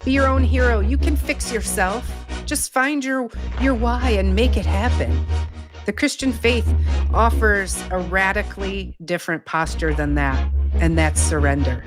Be your own hero. You can fix yourself. Just find your why and make it happen. The Christian faith offers a radically different posture than that, and that's surrender.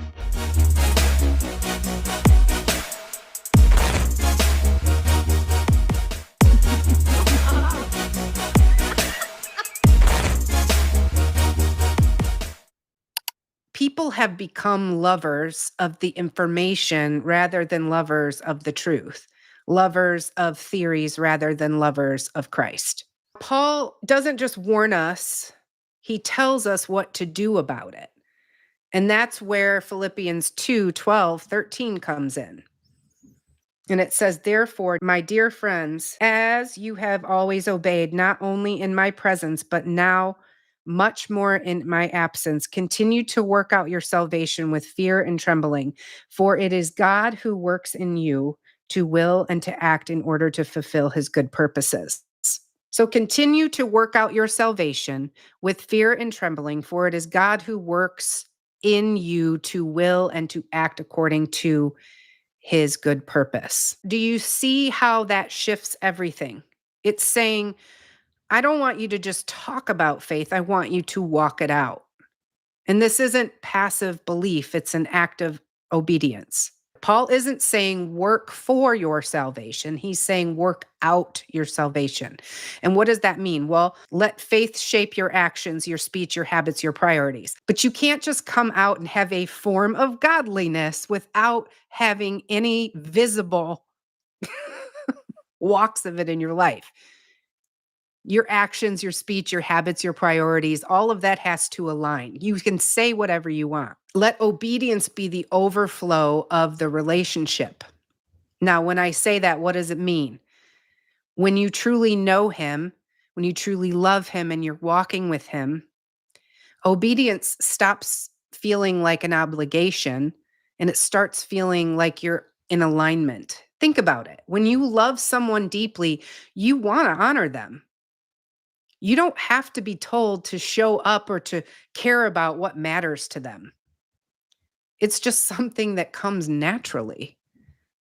People have become lovers of the information rather than lovers of the truth, lovers of theories rather than lovers of Christ. Paul doesn't just warn us, he tells us what to do about it. And that's where Philippians 2:12-13 comes in. And it says, therefore, my dear friends, as you have always obeyed, not only in my presence, but now much more in my absence, continue to work out your salvation with fear and trembling, for it is God who works in you to will and to act in order to fulfill his good purposes. So continue to work out your salvation with fear and trembling, for it is God who works in you to will and to act according to his good purpose. Do you see how that shifts everything? It's saying, I don't want you to just talk about faith. I want you to walk it out. And this isn't passive belief, it's an act of obedience. Paul isn't saying work for your salvation. He's saying work out your salvation. And what does that mean? Well, let faith shape your actions, your speech, your habits, your priorities. But you can't just come out and have a form of godliness without having any visible walks of it in your life. Your actions, your speech, your habits, your priorities, all of that has to align. You can say whatever you want. Let obedience be the overflow of the relationship. Now, when I say that, what does it mean? When you truly know him, when you truly love him and you're walking with him, obedience stops feeling like an obligation and it starts feeling like you're in alignment. Think about it. When you love someone deeply, you want to honor them. You don't have to be told to show up or to care about what matters to them. It's just something that comes naturally.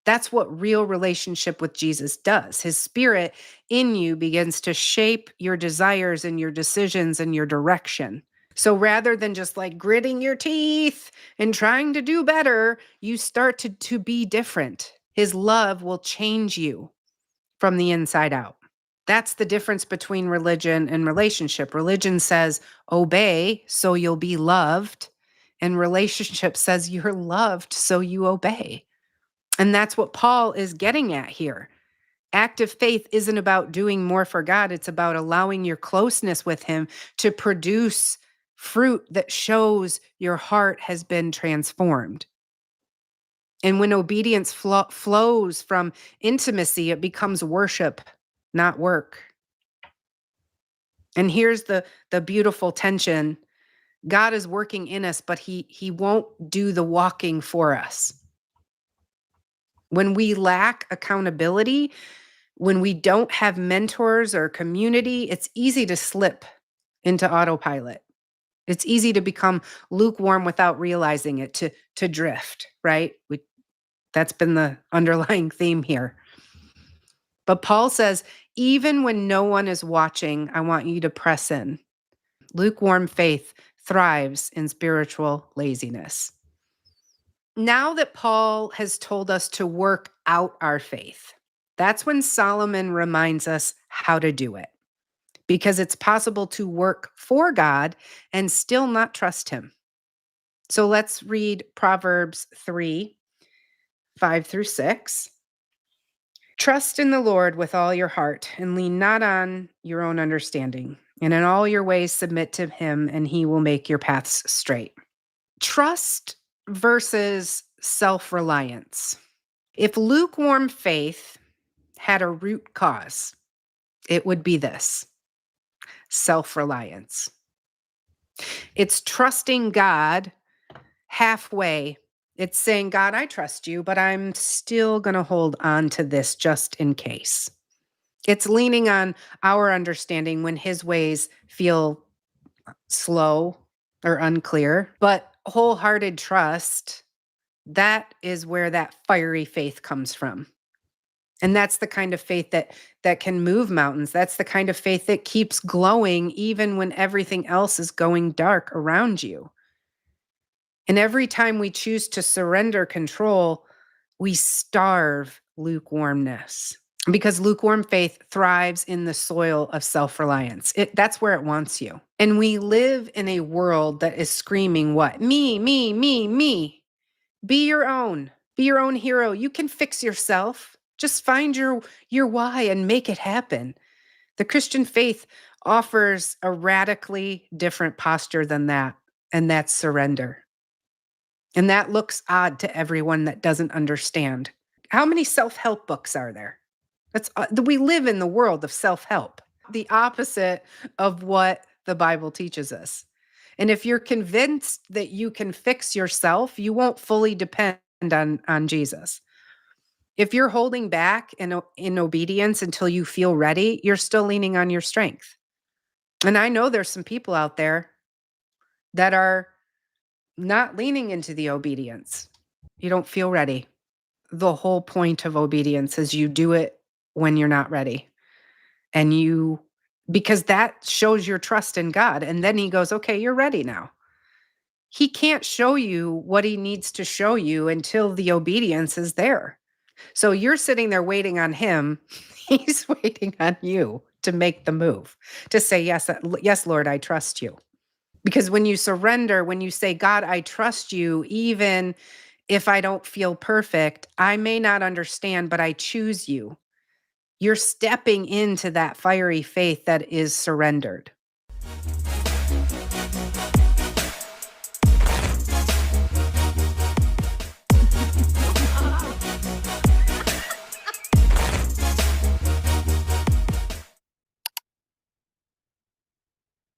That's what real relationship with Jesus does. His spirit in you begins to shape your desires and your decisions and your direction. So rather than just like gritting your teeth and trying to do better, you start to be different. His love will change you from the inside out. That's the difference between religion and relationship. Religion says, obey so you'll be loved. And relationship says you're loved so you obey. And that's what Paul is getting at here. Active faith isn't about doing more for God. It's about allowing your closeness with him to produce fruit that shows your heart has been transformed. And when obedience flows from intimacy, it becomes worship, not work. And here's the beautiful tension. God is working in us, but he won't do the walking for us. When we lack accountability, when we don't have mentors or community, it's easy to slip into autopilot. It's easy to become lukewarm without realizing it, to drift, right? That's been the underlying theme here. But Paul says, even when no one is watching, I want you to press in. Lukewarm faith thrives in spiritual laziness. Now that Paul has told us to work out our faith, that's when Solomon reminds us how to do it. Because it's possible to work for God and still not trust him. So let's read Proverbs 3:5-6. Trust in the Lord with all your heart and lean not on your own understanding. And in all your ways submit to him and he will make your paths straight. Trust versus self-reliance. If lukewarm faith had a root cause, it would be this: self-reliance. It's trusting God halfway. It's saying, God, I trust you, but I'm still going to hold on to this just in case. It's leaning on our understanding when his ways feel slow or unclear, but wholehearted trust That is where that fiery faith comes from. And that's the kind of faith that can move mountains. That's the kind of faith that keeps glowing even when everything else is going dark around you. And every time we choose to surrender control, we starve lukewarmness because lukewarm faith thrives in the soil of self-reliance. That's where it wants you. And we live in a world that is screaming what? Me, me, me, me. Be your own. Be your own hero. You can fix yourself. Just find your why and make it happen. The Christian faith offers a radically different posture than that, and that's surrender. And that looks odd to everyone that doesn't understand. How many self-help books are there? We live in the world of self-help, the opposite of what the Bible teaches us. And if you're convinced that you can fix yourself, you won't fully depend on Jesus. If you're holding back in obedience until you feel ready, you're still leaning on your strength. And I know there's some people out there that are not leaning into the obedience. You don't feel ready. The whole point of obedience is you do it when you're not ready. And because that shows your trust in God. And then he goes, okay, you're ready now. He can't show you what he needs to show you until the obedience is there. So you're sitting there waiting on him. He's waiting on you to make the move, to say, yes, yes, Lord, I trust you. Because when you surrender, when you say, God, I trust you, even if I don't feel perfect, I may not understand, but I choose you. You're stepping into that fiery faith that is surrendered.